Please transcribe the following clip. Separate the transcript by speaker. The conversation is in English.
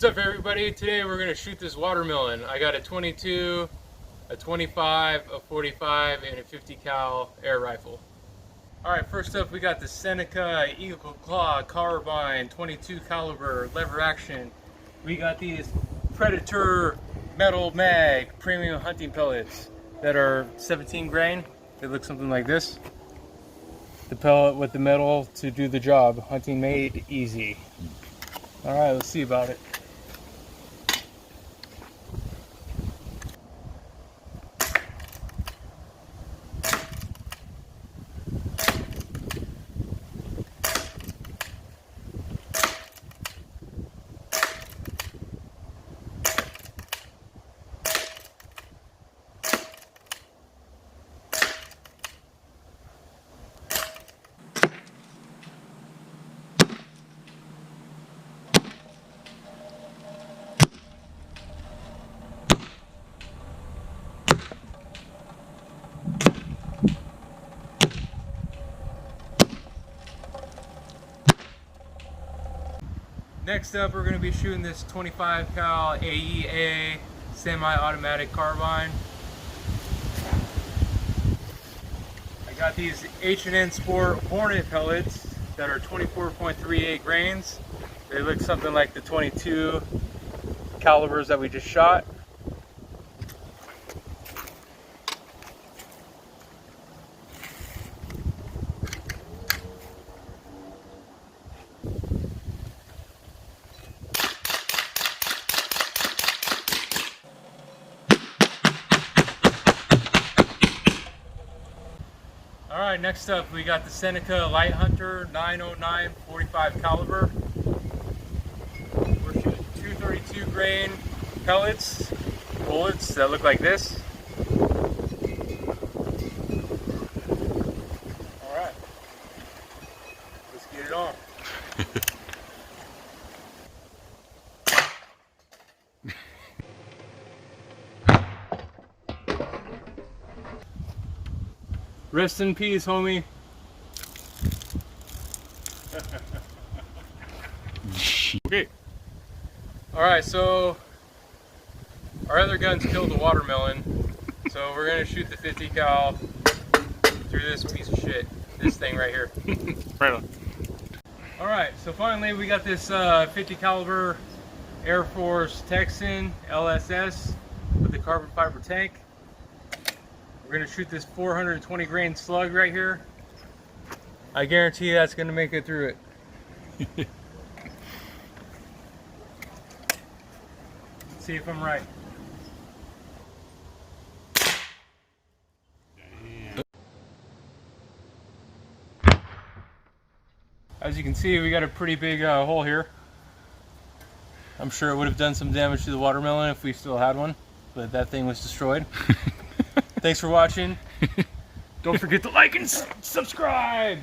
Speaker 1: What's up everybody? Today we're going to shoot this watermelon. I got a 22, a 25, a 45, and a 50 cal air rifle. Alright, first up we got the Seneca Eagle Claw carbine 22 caliber lever action. We got these Predator metal mag premium hunting pellets that are 17 grain. They look something like this. The pellet with the metal to do the job. Hunting made easy. Alright, let's see about it. Next up, we're going to be shooting this 25 cal AEA Semi Automatic carbine. I got these H&N Sport Hornet pellets that are 24.38 grains. They look something like the 22 calibers that we just shot. Alright, next up we got the Seneca Light Hunter 909 45 caliber. We're shooting 232 grain pellets, bullets that look like this. Alright, let's get it on. Rest in peace, homie. Okay. Alright, so our other guns killed the watermelon. So we're gonna shoot the 50 cal through this piece of shit. This thing right here.
Speaker 2: Right on.
Speaker 1: Alright, so finally we got this 50 caliber Airforce Texan LSS with the carbon fiber tank. We're going to shoot this 420 grain slug right here. I guarantee that's going to make it through it. Let's see if I'm right. As you can see, we got a pretty big hole here. I'm sure it would have done some damage to the watermelon if we still had one, but that thing was destroyed. Thanks for watching. Don't forget to like and subscribe.